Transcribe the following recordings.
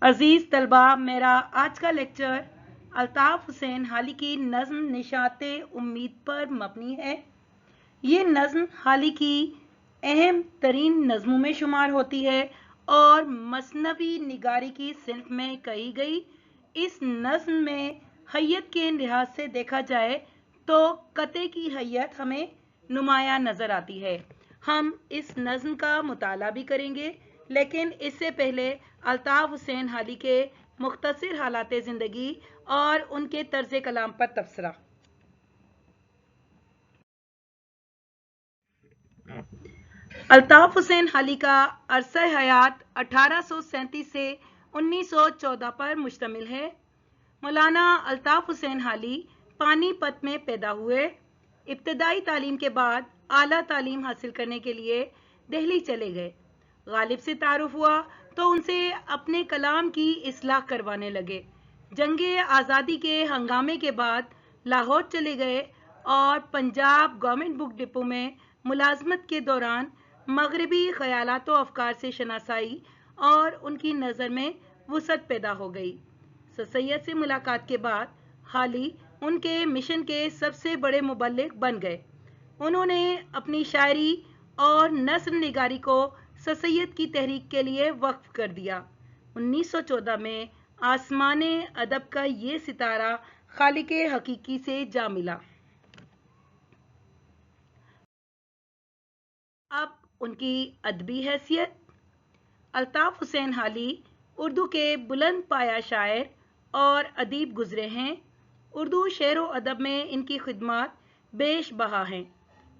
अजीज़ तलबा, मेरा आज का लेक्चर अल्ताफ़ हुसैन हाली की नज़्म निशाते उम्मीद पर मबनी है। ये नज़्म हाली की अहम तरीन नज़मों में शुमार होती है और मसनवी निगारी की सिन्फ में कही गई। इस नज़्म में हैयत के लिहाज से देखा जाए तो कते की हैयत हमें नुमाया नज़र आती है। हम इस नज़्म का मुताला भी करेंगे, लेकिन इससे पहले अल्ताफ़ हुसैन हाली के मुख्तसर हालात ज़िंदगी और उनके तर्ज कलाम पर तबसरा। अल्ताफ़ हुसैन हाली का अरसा हयात 1837 से 1914 पर मुश्तमिल है। मौलाना अल्ताफ़ हुसैन हाली पानीपत में पैदा हुए। इब्तदाई तालीम के बाद आला तालीम हासिल करने के लिए दिल्ली चले गए। गालिब से तारुफ हुआ तो उनसे अपने कलाम की इस्लाह करवाने लगे। जंगे आज़ादी के हंगामे के बाद लाहौर चले गए और पंजाब गवर्नमेंट बुक डिपो में मुलाजमत के दौरान मगरबी ख्यालात व अफकार से शनासाई और उनकी नज़र में वुसअत पैदा हो गई। सर सैयद से मुलाकात के बाद हाली उनके मिशन के सबसे बड़े मुबल्लिग बन गए। उन्होंने अपनी शायरी और नस्र निगारी को सर सैयद की तहरीक के लिए वक्फ कर दिया। 1914 में आसमाने अदब का ये सितारा खालिक हकीकी से जा मिला। अब उनकी अदबी हैसियत। अल्ताफ़ हुसैन हाली उर्दू के बुलंद पाया शायर और अदीब गुजरे हैं। उर्दू शेर व अदब में इनकी खिदमत बेश बहा हैं।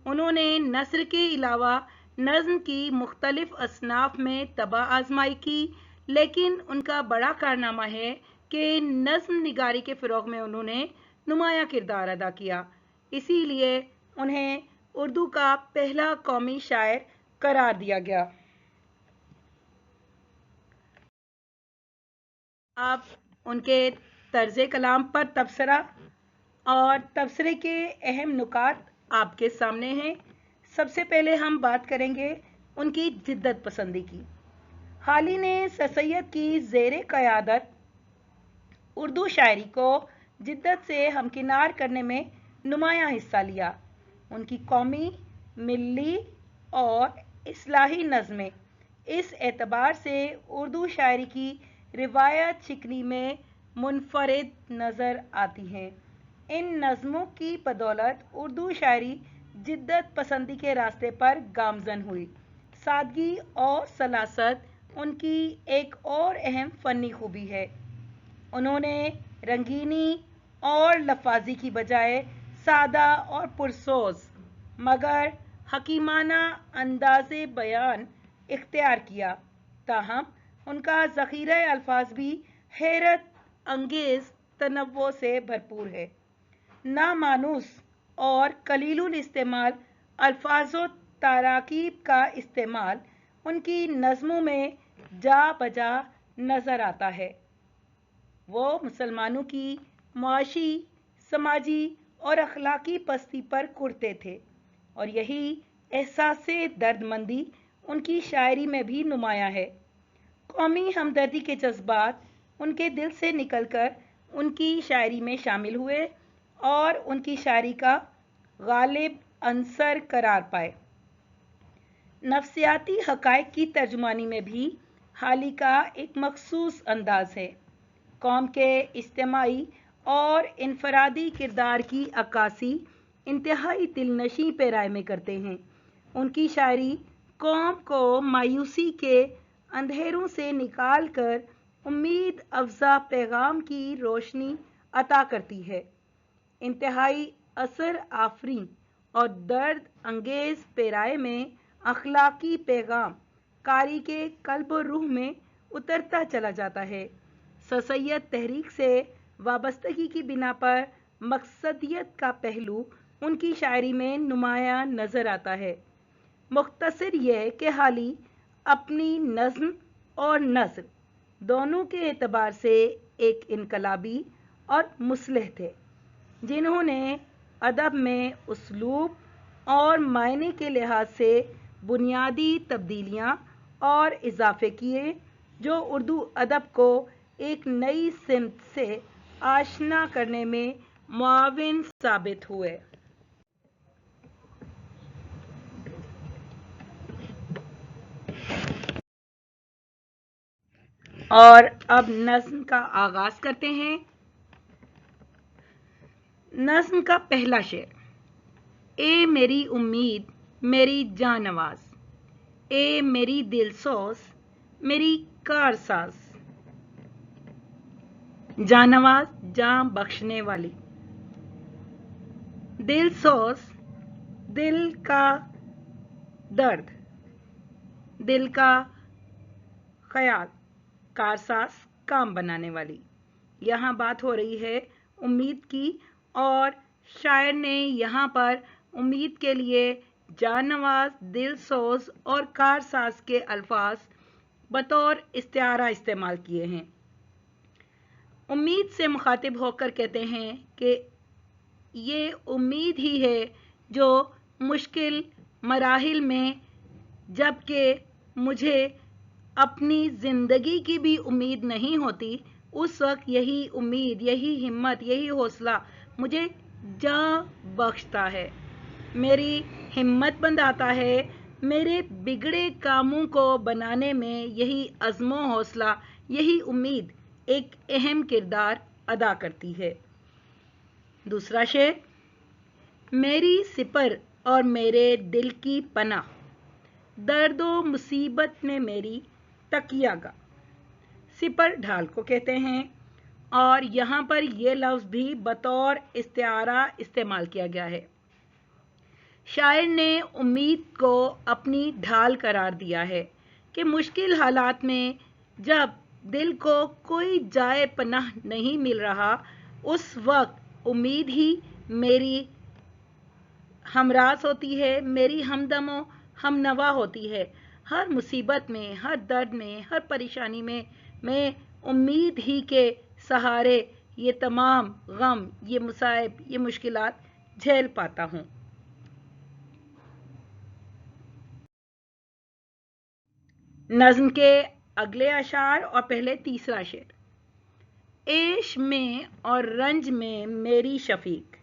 उन्होंने नस्र के अलावा नज़्म की मुख्तलिफ असनाफ में तबा आजमाई की, लेकिन उनका बड़ा कारनामा है कि नज़्म निगारी के फ़रोग़ में उन्होंने नुमाया किरदार अदा किया। इसीलिए उन्हें उर्दू का पहला कौमी शायर करार दिया गया। अब उनके तर्ज कलाम पर तबसरा और तबसरे के अहम नुकात आपके सामने हैं। सबसे पहले हम बात करेंगे उनकी जिद्दत पसंदी की। हाली ने सर सैयद की ज़ेरे क़यादत उर्दू शायरी को जिद्दत से हमकिनार करने में नुमाया हिस्सा लिया। उनकी कौमी, मिल्ली और इस्लाही नज़में इस एतबार से उर्दू शायरी की रिवायत शिकनी में मुनफरिद नज़र आती हैं। इन नज़मों की बदौलत उर्दू शायरी जिद्दत पसंदी के रास्ते पर गामज़न हुई। सादगी और सलासत उनकी एक और अहम फ़नी खूबी है। उन्होंने रंगीनी और लफाजी की बजाय सादा और पुरसोज मगर हकीमाना अंदाज़े बयान इख्तियार किया। ताहम उनका ज़ख़ीरा अल्फाज भी हैरत अंगेज़ तनव्वो से भरपूर है। नामानूस और कलीलुल इस्तेमाल अल्फाज़ो ताराकीब का इस्तेमाल उनकी नज़मों में जा बजा नज़र आता है। वो मुसलमानों की मुआशी, समाजी और अखलाकी पस्ती पर कुर्ते थे और यही एहसास दर्दमंदी उनकी शायरी में भी नुमाया है। कौमी हमदर्दी के जज्बात उनके दिल से निकलकर उनकी शायरी में शामिल हुए और उनकी शायरी का गालिब अंसर करार पाए। नफ्सियाती हक़ाइक़ की तर्जुमानी में भी हाली का एक मखसूस अंदाज है। कौम के इज्तिमाई और इनफरादी किरदार की अक्कासी इंतहाई दिलनशी पैराए में करते हैं। उनकी शायरी कौम को मायूसी के अंधेरों से निकाल कर उम्मीद अफ़ज़ा पैगाम की रोशनी अता करती है। इंतहाई असर आफरी और दर्द अंगेज़ पैराए में अखलाकी पैगाम कारी के कल्ब और रूह में उतरता चला जाता है। सर सैयद तहरीक से वाबस्तगी की बिना पर मकसदियत का पहलू उनकी शायरी में नुमाया नज़र आता है। मुख्तसर यह कि हाली अपनी नज़्म और नस्र दोनों के एतबार से एक इनकलाबी और मुस्लिह थे, जिन्होंने अदब में उसलूब और मायने के लिहाज से बुनियादी तब्दीलियाँ और इजाफे किए जो उर्दू अदब को एक नई सिमत से आशना करने में मुआविन साबित हुए। और अब नज्म का आगाज करते हैं। नज्म का पहला शेर। ए मेरी उम्मीद मेरी जानवाज, ए मेरी दिलसोज मेरी कारसाज। जानवाज जान बख्शने वाली, दिलसोज दिल का दर्द, दिल का ख्याल, कारसाज काम बनाने वाली। यहाँ बात हो रही है उम्मीद की, और शायर ने यहाँ पर उम्मीद के लिए जानवाज, दिलसोज और कारसाज के अल्फाज बतौर इस्तिआरा इस्तेमाल किए हैं। उम्मीद से मुखातिब होकर कहते हैं कि ये उम्मीद ही है जो मुश्किल मराहिल में, जबकि मुझे अपनी ज़िंदगी की भी उम्मीद नहीं होती, उस वक्त यही उम्मीद, यही हिम्मत, यही हौसला मुझे जान बख्शता है, मेरी हिम्मत बंधाता है, मेरे बिगड़े कामों को बनाने में यही अज़्म व हौसला, यही उम्मीद एक अहम किरदार अदा करती है। दूसरा शेर। मेरी सिपर और मेरे दिल की पनाह, दर्दो मुसीबत में मेरी तकियागा। सिपर ढाल को कहते हैं, और यहाँ पर यह लफ्ज़ भी बतौर इस्तिआरा इस्तेमाल किया गया है। शायर ने उम्मीद को अपनी ढाल करार दिया है कि मुश्किल हालात में जब दिल को कोई जाए पनाह नहीं मिल रहा, उस वक्त उम्मीद ही मेरी हमराज होती है, मेरी हमदमो हमनवा होती है। हर मुसीबत में, हर दर्द में, हर परेशानी में मैं उम्मीद ही के सहारे ये तमाम गम, ये मुसाइब, ये मुश्किलात झेल पाता हूँ। नज्म के अगले अशार और पहले तीसरा शेर। ऐश में और रंज में मेरी शफीक,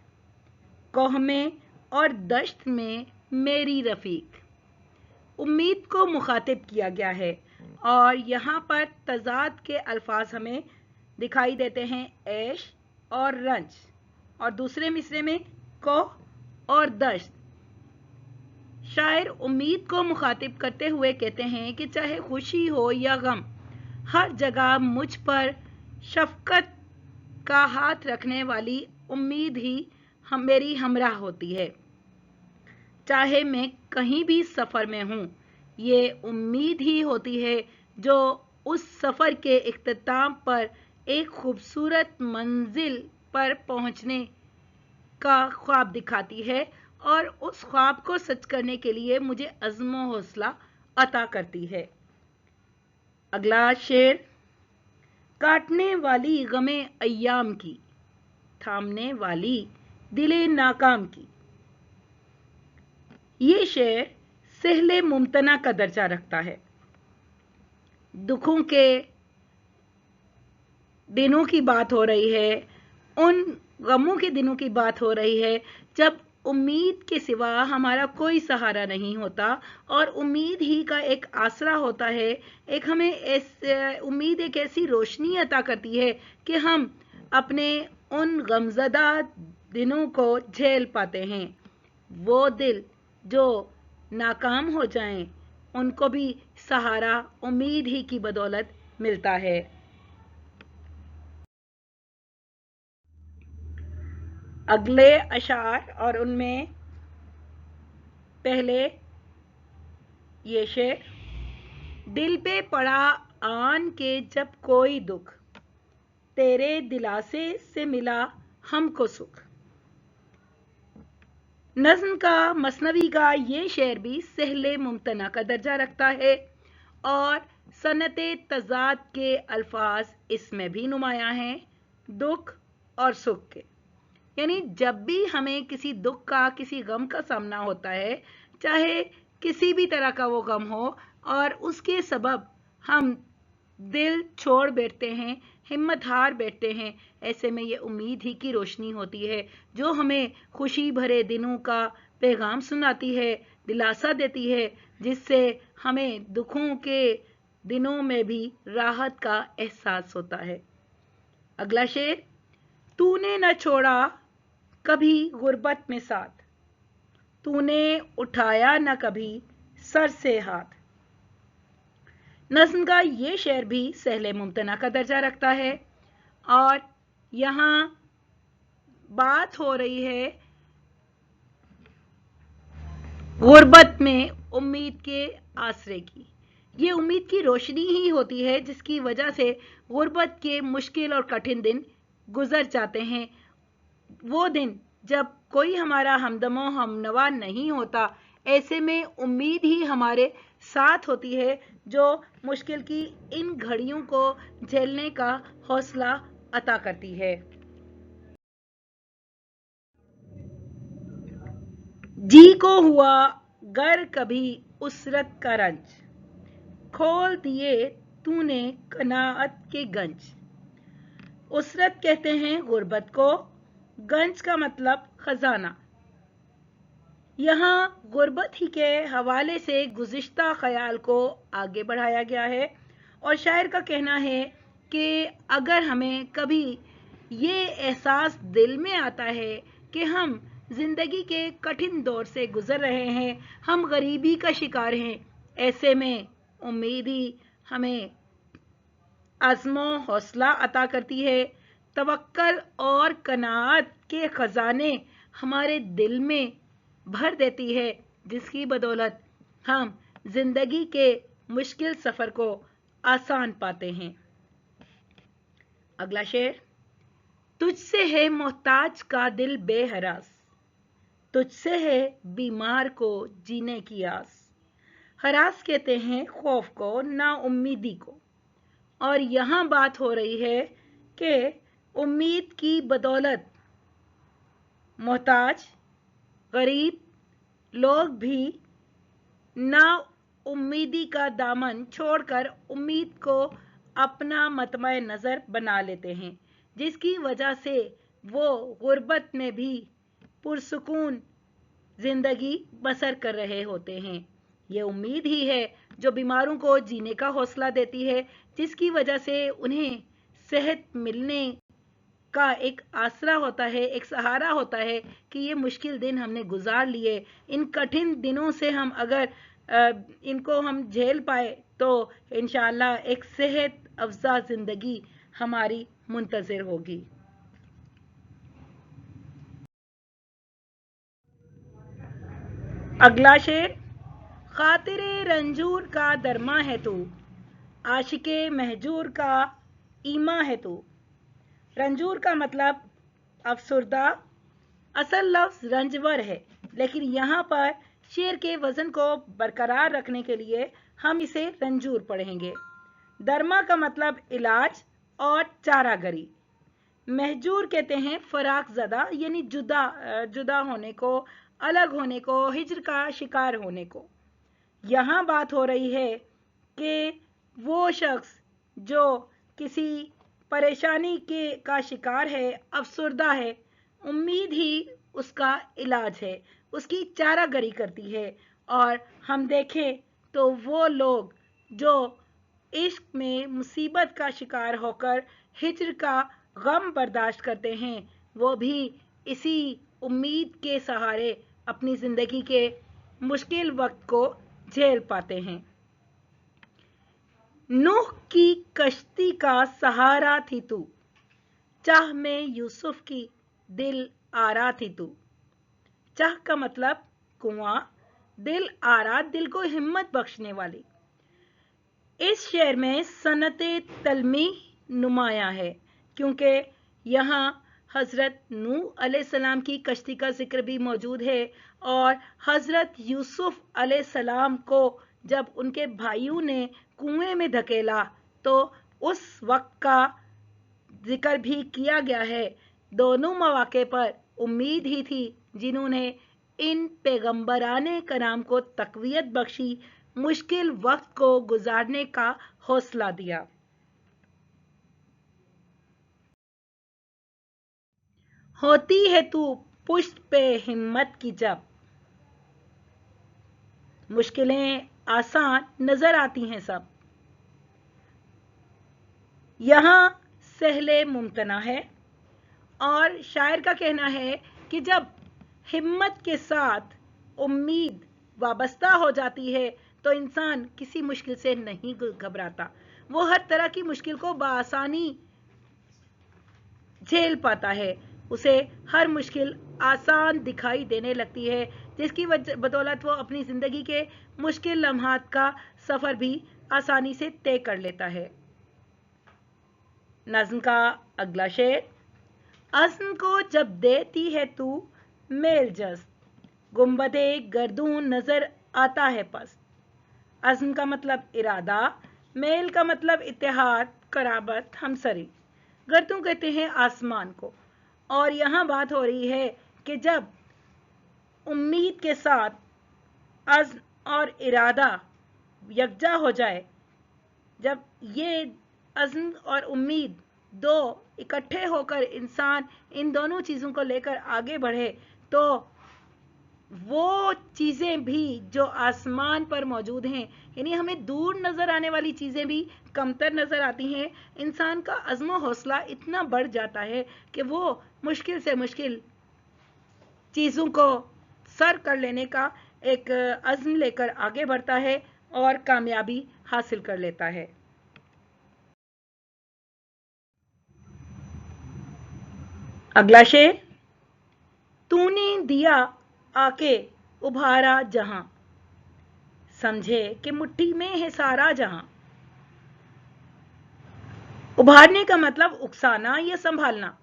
कोह में और दश्त में मेरी रफ़ीक। उम्मीद को मुखातिब किया गया है, और यहाँ पर तज़ाद के अल्फाज हमें दिखाई देते हैं, ऐश और रंज, और दूसरे मिसरे में कोह और दश्त। शायर उम्मीद को मुखातिब करते हुए कहते हैं कि चाहे खुशी हो या गम, हर जगह मुझ पर शफकत का हाथ रखने वाली उम्मीद ही मेरी हमराह होती है। चाहे मैं कहीं भी सफ़र में हूँ, ये उम्मीद ही होती है जो उस सफ़र के इख्तिताम पर एक खूबसूरत मंजिल पर पहुँचने का ख्वाब दिखाती है, और उस ख्वाब को सच करने के लिए मुझे अज़्म व हौसला अता करती है। अगला शेर। काटने वाली गमे अय्याम की, थामने वाली दिले नाकाम की। ये शेर सहले मुमतना का दर्जा रखता है। दुखों के दिनों की बात हो रही है, उन गमों के दिनों की बात हो रही है जब उम्मीद के सिवा हमारा कोई सहारा नहीं होता, और उम्मीद ही का एक आसरा होता है। एक हमें उम्मीद एक ऐसी रोशनी अता करती है कि हम अपने उन गमज़दा दिनों को झेल पाते हैं। वो दिल जो नाकाम हो जाएं, उनको भी सहारा उम्मीद ही की बदौलत मिलता है। अगले अशार और उनमें पहले ये शेर। दिल पे पड़ा आन के जब कोई दुख, तेरे दिलासे से मिला हमको सुख। नज़्म का, मसनवी का ये शेर भी सहले मुमतना का दर्जा रखता है, और सनते तज़ाद के अल्फाज इसमें भी नुमायां हैं, दुख और सुख के। यानी जब भी हमें किसी दुख का, किसी गम का सामना होता है, चाहे किसी भी तरह का वो गम हो, और उसके सबब हम दिल छोड़ बैठते हैं, हिम्मत हार बैठते हैं। ऐसे में ये उम्मीद ही की रोशनी होती है जो हमें खुशी भरे दिनों का पैगाम सुनाती है, दिलासा देती है, जिससे हमें दुखों के दिनों में भी राहत का एहसास होता है। अगला शेर, तूने न छोड़ा कभी गुर्बत में साथ, तूने उठाया न कभी सर से हाथ। नज़्म का ये शेर भी सहले मुमतना का दर्जा रखता है और यहाँ बात हो रही है गुर्बत में उम्मीद के आसरे की। ये उम्मीद की रोशनी ही होती है जिसकी वजह से गुर्बत के मुश्किल और कठिन दिन गुजर जाते हैं। वो दिन जब कोई हमारा हमदमो हमनवा नहीं होता, ऐसे में उम्मीद ही हमारे साथ होती है जो मुश्किल की इन घड़ियों को झेलने का हौसला अता करती है। जी को हुआ गर कभी उसरत का रंज, खोल दिए तूने कनाअत के गंज। उसरत कहते हैं गुर्बत को, गंज का मतलब खजाना। यहाँ गुर्बत ही के हवाले से गुज़िश्ता ख्याल को आगे बढ़ाया गया है और शायर का कहना है कि अगर हमें कभी ये एहसास दिल में आता है कि हम ज़िंदगी के कठिन दौर से गुज़र रहे हैं, हम गरीबी का शिकार हैं, ऐसे में उम्मीद ही हमें आज़्मो हौसला अता करती है। तवक्कल और कनाअत के ख़जाने हमारे दिल में भर देती है, जिसकी बदौलत हम जिंदगी के मुश्किल सफर को आसान पाते हैं। अगला शेर, तुझसे है मोहताज का दिल बेहरास, तुझसे है बीमार को जीने की आस। हरास कहते हैं खौफ को, ना उम्मीदी को, और यहाँ बात हो रही है कि उम्मीद की बदौलत मोहताज गरीब लोग भी ना उम्मीदी का दामन छोड़कर उम्मीद को अपना मतमय नज़र बना लेते हैं, जिसकी वजह से वो गुर्बत में भी पुरसुकून जिंदगी बसर कर रहे होते हैं। ये उम्मीद ही है जो बीमारों को जीने का हौसला देती है, जिसकी वजह से उन्हें सेहत मिलने का एक आसरा होता है, एक सहारा होता है कि ये मुश्किल दिन हमने गुजार लिए। इन कठिन दिनों से हम अगर इनको हम झेल पाए तो इंशाअल्लाह एक सेहत अफजा जिंदगी हमारी मुंतज़िर होगी। अगला शेर, खातिरे रंजूर का दरमा है तू, आशिके महजूर का ईमा है तू। रंजूर का मतलब अफसुर्दा, असल लफ्ज रंजवर है, लेकिन यहाँ पर शेर के वजन को बरकरार रखने के लिए हम इसे रंजूर पढ़ेंगे। दरमा का मतलब इलाज और चारागरी। महजूर कहते हैं फराक ज़दा, यानी जुदा होने को, अलग होने को, हिज्र का शिकार होने को। यहाँ बात हो रही है कि वो शख्स जो किसी परेशानी का शिकार है, अफसुर्दा है, उम्मीद ही उसका इलाज है, उसकी चारागरी करती है। और हम देखें तो वो लोग जो इश्क में मुसीबत का शिकार होकर हिज्र का गम बर्दाश्त करते हैं, वो भी इसी उम्मीद के सहारे अपनी ज़िंदगी के मुश्किल वक्त को झेल पाते हैं। नूह की कश्ती का सहारा थी तू, चाह में यूसुफ की दिल आरा थी तू। चाह का मतलब कुआं, दिल आरा दिल को हिम्मत बख्शने वाली। इस शेर में सनते तलमी नुमाया है, क्योंकि यहाँ हज़रत नूह अलैहिस्सलाम की कश्ती का जिक्र भी मौजूद है और हज़रत यूसुफ अलैहिस्सलाम को जब उनके भाइयों ने कुएं में धकेला तो उस वक्त का जिक्र भी किया गया है। दोनों मौके पर उम्मीद ही थी जिन्होंने इन पैगंबराने कराम को तक़वियत बख्शी, मुश्किल वक्त को गुजारने का हौसला दिया। होती है तू पुष्ट पे हिम्मत की जब, मुश्किलें आसान नजर आती हैं सब, यहां सहले मुमतना है। और शायर का कहना है कि जब हिम्मत के साथ उम्मीद वाबस्ता हो जाती है तो इंसान किसी मुश्किल से नहीं घबराता, वो हर तरह की मुश्किल को बआसानी झेल पाता है, उसे हर मुश्किल आसान दिखाई देने लगती है, जिसकी बदौलत वो अपनी जिंदगी के मुश्किल लम्हात का सफर भी आसानी से तय कर लेता है। नज्म का अगला शेर, अज़्म को जब देती है तू मेल जस्त, गुंबदे गर्दून नजर आता है पस्त। अज़्म का मतलब इरादा, मेल का मतलब इत्तेहाद, कराबत, हमसरी, गर्दूं कहते हैं आसमान को। और यहाँ बात हो रही है कि जब उम्मीद के साथ अज़्म और इरादा यकजा हो जाए, जब ये अज़्म और उम्मीद दो इकट्ठे होकर इंसान इन दोनों चीज़ों को लेकर आगे बढ़े, तो वो चीज़ें भी जो आसमान पर मौजूद हैं, यानी हमें दूर नज़र आने वाली चीज़ें भी कमतर नज़र आती हैं। इंसान का अज़्म हौसला इतना बढ़ जाता है कि वो मुश्किल से मुश्किल चीज़ों को सर कर लेने का एक अज़्म लेकर आगे बढ़ता है और कामयाबी हासिल कर लेता है। अगला शेर, तूने दिया आके उभारा जहां, समझे कि मुट्ठी में है सारा जहां। उभारने का मतलब उकसाना या संभालना,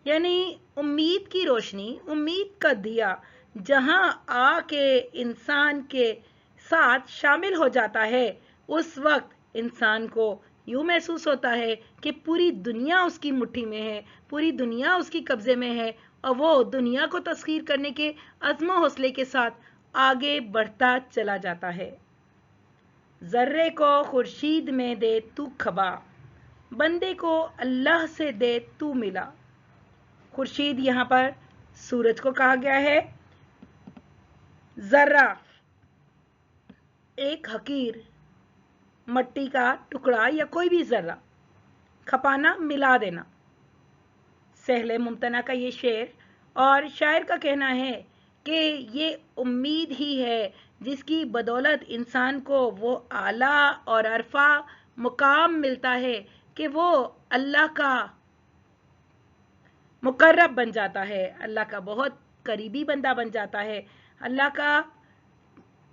यानी उम्मीद की रोशनी, उम्मीद का दिया जहां आके इंसान के साथ शामिल हो जाता है, उस वक्त इंसान को यूं महसूस होता है कि पूरी दुनिया उसकी मुट्ठी में है, पूरी दुनिया उसकी कब्जे में है, और वो दुनिया को तस्खीर करने के अज़्म हौसले के साथ आगे बढ़ता चला जाता है। जर्रे को खुर्शीद में दे तू खबा, बंदे को अल्लाह से दे तू मिला। खुर्शीद यहाँ पर सूरज को कहा गया है। जर्रा एक हकीर मट्टी का टुकड़ा या कोई भी जर्रा, खपाना मिला देना। सहले मुमतना का ये शेर, और शायर का कहना है कि ये उम्मीद ही है जिसकी बदौलत इंसान को वो आला और अरफा मुकाम मिलता है कि वो अल्लाह का मुकर्रब बन जाता है, अल्लाह का बहुत करीबी बंदा बन जाता है, अल्लाह का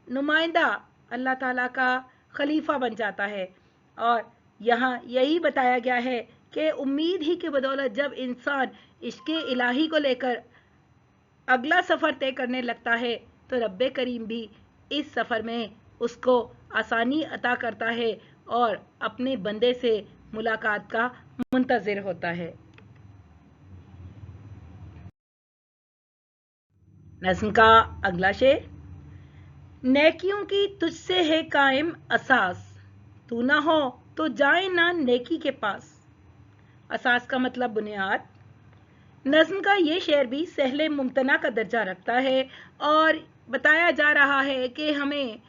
नुमाइंदा, अल्लाह ताला का खलीफा बन जाता है। और यहाँ यही बताया गया है कि उम्मीद ही की बदौलत जब इंसान इश्क़े इलाही को लेकर अगला सफ़र तय करने लगता है, तो रब्बे करीम भी इस सफ़र में उसको आसानी अता करता है और अपने बंदे से मुलाकात का मुंतज़िर होता है। नज़्म का अगला शेर, नेकियों की तुझसे है कायम असास, तू ना हो तो जाए ना नेकी के पास। असास का मतलब बुनियाद। नज़्म का ये शेर भी सहले मुमतना का दर्जा रखता है और बताया जा रहा है कि हमें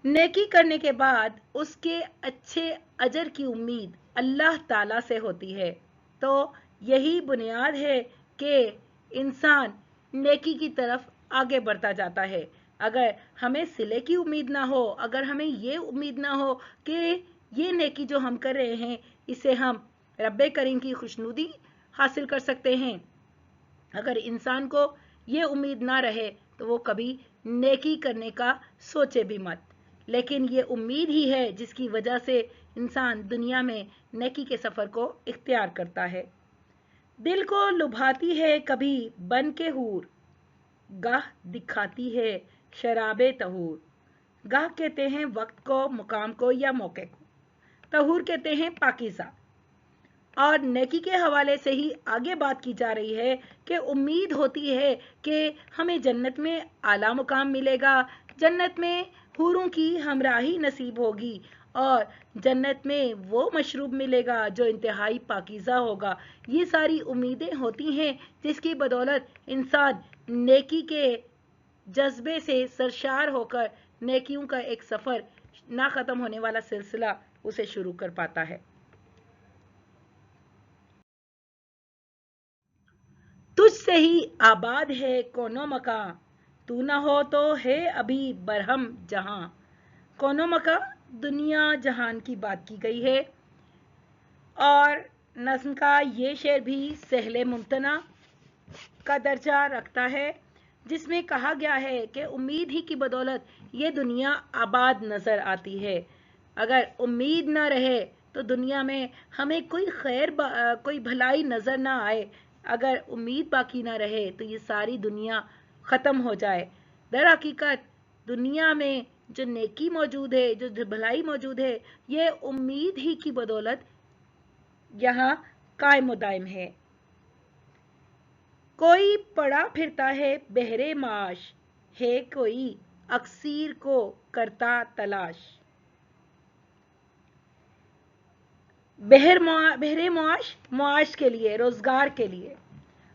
नेकी करने के बाद उसके अच्छे अजर की उम्मीद अल्लाह ताला से होती है। तो यही बुनियाद है कि इंसान नेकी की तरफ आगे बढ़ता जाता है। अगर हमें सिले की उम्मीद ना हो, अगर हमें ये उम्मीद ना हो कि ये नेकी जो हम कर रहे हैं इसे हम रब्बे करीम की खुशनुदी हासिल कर सकते हैं, अगर इंसान को ये उम्मीद ना रहे तो वो कभी नेकी करने का सोचे भी मत। लेकिन ये उम्मीद ही है जिसकी वजह से इंसान दुनिया में नेकी के सफ़र को इख्तियार करता है। दिल को लुभाती है कभी बन के हूर, गाह दिखाती है शराबे तहूर। गाह कहते हैं वक्त को, मुकाम को या मौके को, तहूर कहते हैं पाकीज़ा। और नेकी के हवाले से ही आगे बात की जा रही है कि उम्मीद होती है कि हमें जन्नत में आला मुकाम मिलेगा, जन्नत में हूरों की हमराही नसीब होगी اور جنت میں وہ مشروب ملے گا جو انتہائی پاکیزہ ہوگا. یہ ساری امیدیں ہوتی ہیں جس کی بدولت انسان نیکی کے جذبے سے سرشار ہو کر نیکیوں کا ایک سفر، نہ ختم ہونے والا سلسلہ اسے شروع کر پاتا ہے. تجھ سے ہی آباد ہے کون و مکاں، تو نہ ہو تو ہے ابھی برہم جہاں. کون و مکاں دنیا جہان کی بات کی گئی ہے، اور نظم کا یہ شعر بھی سہل ممتنع کا درجہ رکھتا ہے، جس میں کہا گیا ہے کہ امید ہی کی بدولت یہ دنیا آباد نظر آتی ہے. اگر امید نہ رہے تو دنیا میں ہمیں کوئی بھلائی نظر نہ آئے. اگر امید باقی نہ رہے تو یہ ساری دنیا ختم ہو جائے. در حقیقت دنیا میں جو نیکی موجود ہے، جو بھلائی موجود ہے، یہ امید ہی کی بدولت یہاں قائم و دائم ہے. کوئی پڑا پھرتا ہے بہرے معاش، ہے کوئی اکسیر کو کرتا تلاش. بہرے معاش کے لیے، روزگار کے لیے.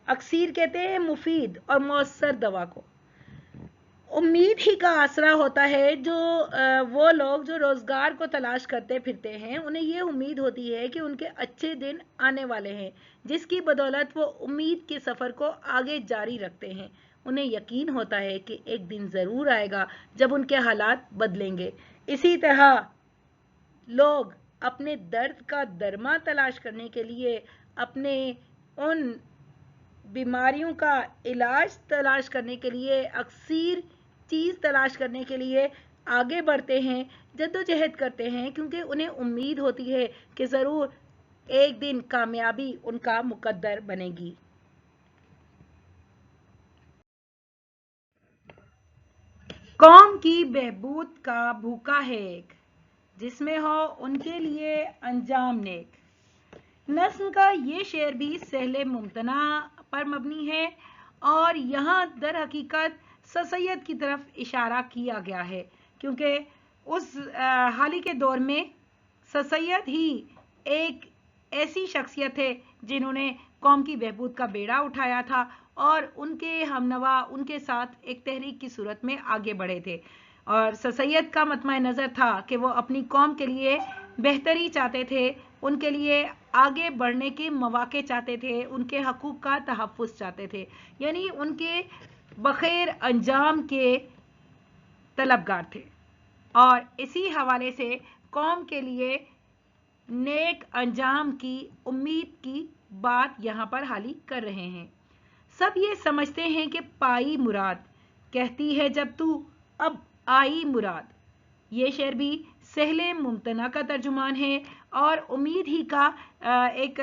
اکسیر کہتے ہیں مفید اور مؤثر دوا کو. امید ہی کا آسرا ہوتا ہے جو وہ لوگ جو روزگار کو تلاش کرتے پھرتے ہیں، انہیں یہ امید ہوتی ہے کہ ان کے اچھے دن آنے والے ہیں، جس کی بدولت وہ امید کے سفر کو آگے جاری رکھتے ہیں. انہیں یقین ہوتا ہے کہ ایک دن ضرور آئے گا جب ان کے حالات بدلیں گے. اسی طرح لوگ اپنے درد کا درما تلاش کرنے کے لیے، اپنے ان بیماریوں کا علاج تلاش کرنے کے لیے، اکسیر چیز تلاش کرنے کے لیے آگے بڑھتے ہیں، جدوجہد کرتے ہیں، کیونکہ انہیں امید ہوتی ہے کہ ضرور ایک دن کامیابی ان کا مقدر بنے گی. قوم کی بہبود کا بھوکا ہے ایک، جس میں ہو ان کے لیے انجام نیک. نظم کا یہ شعر بھی سہل ممتنع پر مبنی ہے، اور یہاں در حقیقت سر سید کی طرف اشارہ کیا گیا ہے، کیونکہ اس حال ہی کے دور میں سر سید ہی ایک ایسی شخصیت ہے جنہوں نے قوم کی بہبود کا بیڑا اٹھایا تھا، اور ان کے ہمنوا ان کے ساتھ ایک تحریک کی صورت میں آگے بڑھے تھے. اور سر سید کا مطمع نظر تھا کہ وہ اپنی قوم کے لیے بہتری چاہتے تھے، ان کے لیے آگے بڑھنے کے مواقع چاہتے تھے، ان کے حقوق کا تحفظ چاہتے تھے، یعنی ان کے بخیر انجام کے طلبگار تھے. اور اسی حوالے سے قوم کے لیے نیک انجام کی امید کی بات یہاں پر حالی کر رہے ہیں. سب یہ سمجھتے ہیں کہ پائی مراد، کہتی ہے جب تو اب آئی مراد. یہ شعر بھی سہل ممتنع کا ترجمان ہے، اور امید ہی کا ایک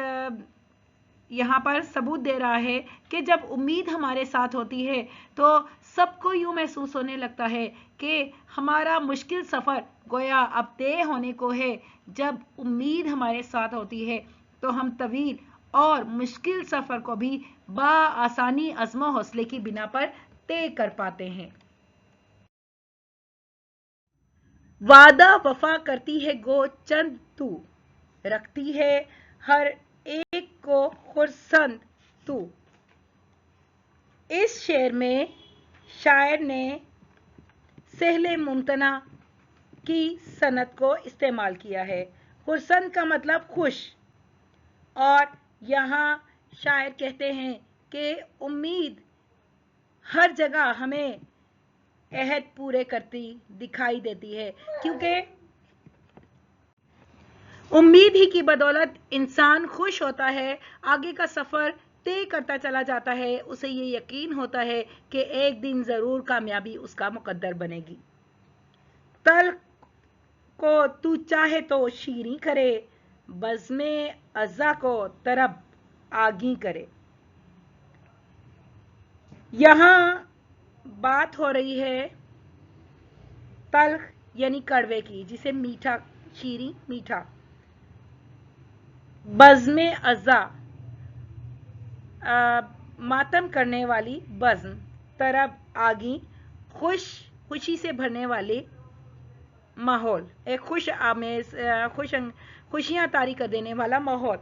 یہاں پر ثبوت دے رہا ہے کہ جب امید ہمارے ساتھ ہوتی ہے تو سب کو یوں محسوس ہونے لگتا ہے کہ ہمارا مشکل سفر گویا اب طے ہونے کو ہے. جب امید ہمارے ساتھ ہوتی ہے تو ہم طویل اور مشکل سفر کو بھی بآسانی عزم و حوصلے کی بنا پر طے کر پاتے ہیں. وعدہ وفا کرتی ہے گو چند تو، رکھتی ہے ہر ایک کو خرسند تو. اس شعر میں شاعر نے سہل ممتنع کی صنعت کو استعمال کیا ہے. خرسند کا مطلب خوش، اور یہاں شاعر کہتے ہیں کہ امید ہر جگہ ہمیں عہد پورے کرتی دکھائی دیتی ہے، کیونکہ امید ہی کی بدولت انسان خوش ہوتا ہے، آگے کا سفر طے کرتا چلا جاتا ہے. اسے یہ یقین ہوتا ہے کہ ایک دن ضرور کامیابی اس کا مقدر بنے گی. تلخ کو تو چاہے تو شیریں کرے، بزم ازاں کو طرب آگیں کرے. یہاں بات ہو رہی ہے تلخ یعنی کڑوے کی، جسے میٹھا، شیریں میٹھا. بزم ازاں ماتم کرنے والی بزم، طرب آگیں خوشی سے بھرنے والی माहौल, एक खुश आमेज खुशियाँ तारी कर देने वाला माहौल।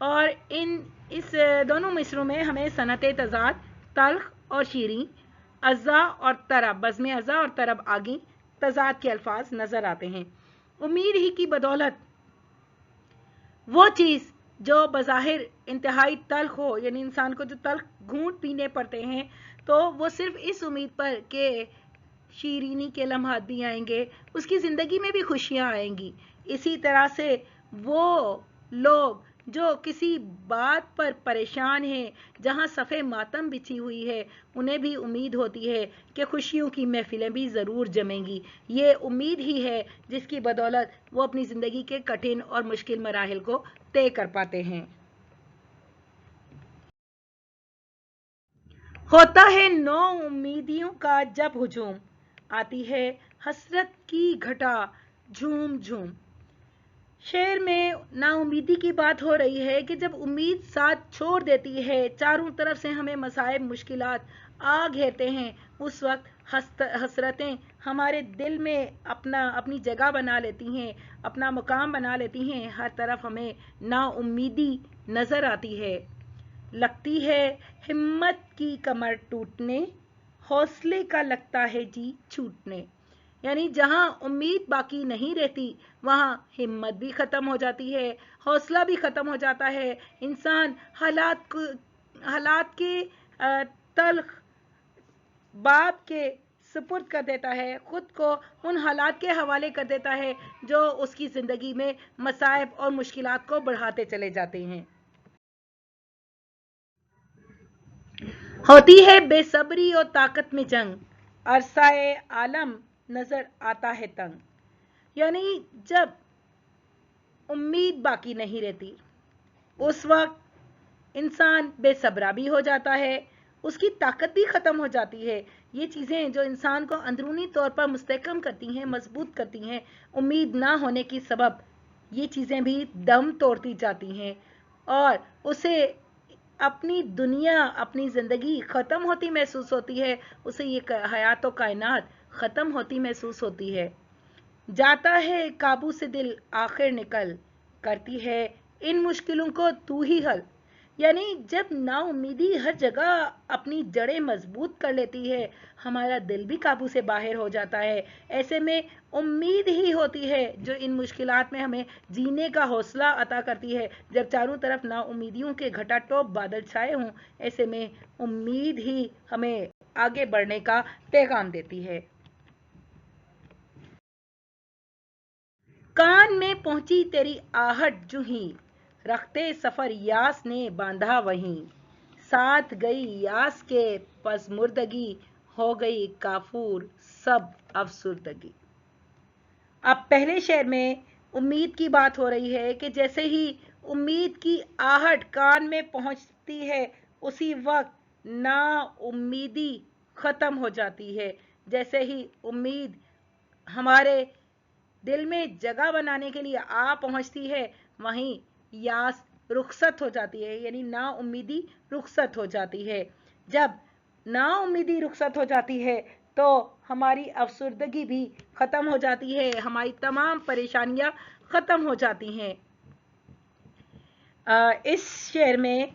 और इस दोनों मिसरों में हमें सनत तज़ाद, तल्ख और शीरीं, अज़ा और तरब, बज़्म अज़ा और तरब आगी तज़ाद के अल्फाज नज़र आते हैं। उम्मीद ही की बदौलत वो चीज़ जो बज़ाहिर इंतहाई तल्ख हो, यानी इंसान को जो तल्ख घूंट पीने पड़ते हैं, तो वो सिर्फ इस उम्मीद पर कि शीरीनी के लम्हात भी आएंगे, उसकी ज़िंदगी में भी खुशियाँ आएंगी। इसी तरह से वो लोग जो किसी बात पर परेशान हैं, जहाँ सफ़े मातम बिछी हुई है, उन्हें भी उम्मीद होती है कि खुशियों की महफिलें भी ज़रूर जमेंगी। ये उम्मीद ही है जिसकी बदौलत वो अपनी ज़िंदगी के कठिन और मुश्किल मराहिल को तय कर पाते हैं। होता है नो उम्मीदियों का जब हुजूम, आती है हसरत की घटा झूम झूम। शेर में नाउमीदी की बात हो रही है कि जब उम्मीद साथ छोड़ देती है, चारों तरफ से हमें मसाइब मुश्किलात आ घेरते हैं, उस वक्त हसरतें हमारे दिल में अपनी जगह बना लेती हैं, अपना मुकाम बना लेती हैं। हर तरफ हमें नाउमीदी नज़र आती है। लगती है हिम्मत की कमर टूटने, हौसले का लगता है जी छूटने। यानी जहाँ उम्मीद बाकी नहीं रहती, वहाँ हिम्मत भी ख़त्म हो जाती है, हौसला भी ख़त्म हो जाता है। इंसान हालात के तल्ख बाप के सुपुर्द कर देता है, खुद को उन हालात के हवाले कर देता है जो उसकी ज़िंदगी में मसाइब और मुश्किलात को बढ़ाते चले जाते हैं। होती है बेसब्री और ताकत में जंग, अरसाए आलम नजर आता है तंग। यानी जब उम्मीद बाकी नहीं रहती, उस वक्त इंसान बेसब्रा भी हो जाता है, उसकी ताकत भी ख़त्म हो जाती है। ये चीज़ें जो इंसान को अंदरूनी तौर पर मुस्तहकम करती हैं, मजबूत करती हैं, उम्मीद ना होने की सबब ये चीज़ें भी दम तोड़ती जाती हैं और उसे अपनी दुनिया, अपनी ज़िंदगी ख़त्म होती महसूस होती है, उसे ये हयात व कायनात ख़त्म होती महसूस होती है। जाता है काबू से दिल आखिर निकल, करती है इन मुश्किलों को तू ही हल। यानी जब नाउमीदी हर जगह अपनी जड़ें मजबूत कर लेती है, हमारा दिल भी काबू से बाहर हो जाता है। ऐसे में उम्मीद ही होती है जो इन मुश्किलात में हमें जीने का हौसला अता करती है। जब चारों तरफ नाउमीदियों के घटाटोप बादल छाए हों, ऐसे में उम्मीद ही हमें आगे बढ़ने का पैगाम देती है। कान में पहुंची तेरी आहट जूही, रखते सफर यास ने बांधा वहीं। साथ गई यास के पसमुर्दगी, हो गई काफूर सब अफसुर्दगी। अब पहले शेर में उम्मीद की बात हो रही है कि जैसे ही उम्मीद की आहट कान में पहुंचती है, उसी वक्त ना उम्मीदी ख़त्म हो जाती है। जैसे ही उम्मीद हमारे दिल में जगह बनाने के लिए आ पहुंचती है, वहीं यास रुखसत हो जाती है, यानी ना उम्मीदी रुखसत हो जाती है। जब ना उम्मीदी रुखसत हो जाती है तो हमारी अफसुर्दगी भी ख़त्म हो जाती है, हमारी तमाम परेशानियां ख़त्म हो जाती हैं। इस शेर में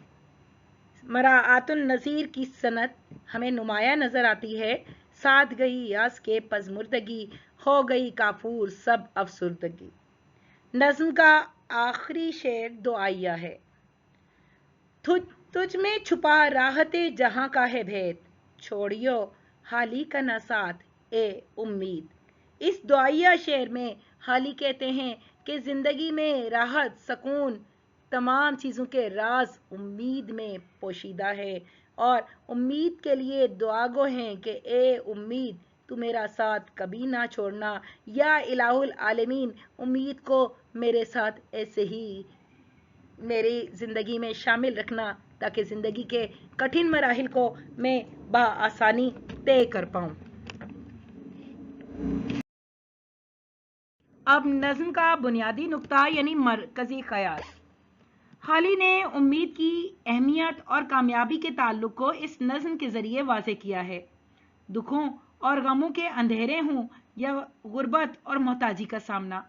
मराआतुन नज़ीर की सनत हमें नुमाया नज़र आती है। साथ गई यास के पज़मुर्दगी, हो गई काफूर सब अफसुर्दगी। नज़्म का आखिरी शेर दुआइया है। तुझ में छुपा राहते जहां का है भेद, छोड़ियो हाली का न साथ ए उम्मीद। इस दुआइया शेर में हाली कहते हैं कि ज़िंदगी में राहत, सकून, तमाम चीज़ों के राज उम्मीद में पोशीदा है और उम्मीद के लिए दुआ गो हैं कि ए उम्मीद तू मेरा साथ कभी ना छोड़ना, या इलाहुल आलमीन उम्मीद को मेरे साथ ऐसे ही मेरी ज़िंदगी में शामिल रखना ताकि ज़िंदगी के कठिन मराहिल को मैं बआसानी तय कर पाऊँ। अब नज़्म का बुनियादी नुक्ता यानी मरकज़ी ख़याल। हाली ने उम्मीद की अहमियत और कामयाबी के ताल्लुक़ को इस नज़्म के ज़रिए वाज़ेह किया है। दुखों और गमों के अंधेरे हों या गुर्बत और मोहताजी का सामना।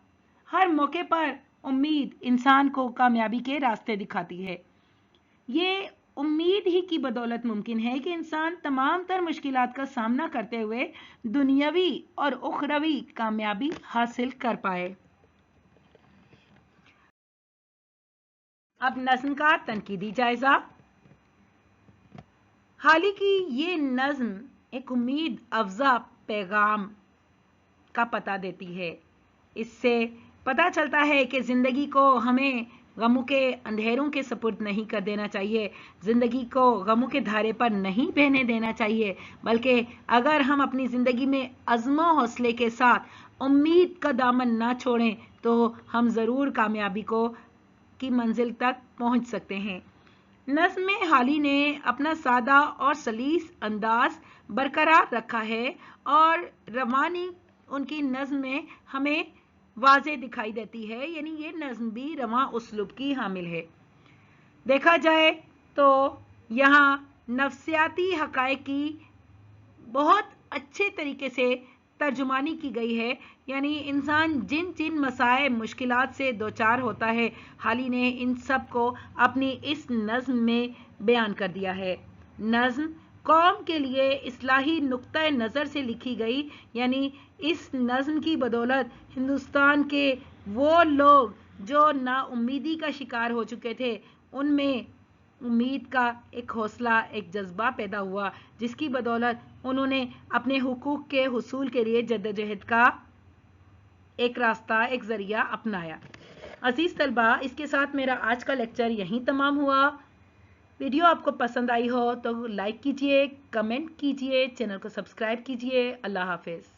हर मौके पर उम्मीद इंसान को कामयाबी के रास्ते दिखाती है। ये उम्मीद ही की बदौलत मुमकिन है कि इंसान तमाम तर मुश्किलात का सामना करते हुए दुनियावी और उखरवी कामयाबी हासिल कर पाए। अब नज़्म का तनकीदी जायजा। हाल ही की ये नज़्म एक उम्मीद अफ़ज़ा पैगाम का पता देती है। इससे पता चलता है कि ज़िंदगी को हमें गमों के अंधेरों के सपुर्द नहीं कर देना चाहिए, ज़िंदगी को गमों के धारे पर नहीं बहने देना चाहिए, बल्कि अगर हम अपनी ज़िंदगी में अज़्म व हौसले के साथ उम्मीद का दामन ना छोड़ें तो हम ज़रूर कामयाबी की मंजिल तक पहुंच सकते हैं। नज़्म में हाली ने अपना सादा और सलीस अंदाज बरकरार रखा है और रवानी उनकी नज़्म में हमें वाज़े दिखाई देती है, यानी ये नज़्म भी रवां उसलूब की हामिल है। देखा जाए तो यहाँ नफ्सियाती हक़ाइक़ की बहुत अच्छे तरीके से तर्जुमानी की गई है, यानी इंसान जिन जिन मसाए मुश्किलात से दोचार होता है, हाली ने इन सब को अपनी इस नज़्म में बयान कर दिया है। नज़्म कौम के लिए इस्लाही नुक्ता नज़र से लिखी गई, यानी इस नज़्म की बदौलत हिंदुस्तान के वो लोग जो नाउम्मीदी का शिकार हो चुके थे, उनमें उम्मीद का एक हौसला, एक जज्बा पैदा हुआ, जिसकी बदौलत उन्होंने अपने हुकूक के हुसूल के लिए जद्दोजहद का एक रास्ता, एक ज़रिया अपनाया। अजीज़ तलबा, इसके साथ मेरा आज का लेक्चर यहीं तमाम हुआ। वीडियो आपको पसंद आई हो तो लाइक कीजिए, कमेंट कीजिए, चैनल को सब्सक्राइब कीजिए। अल्लाह हाफिज़।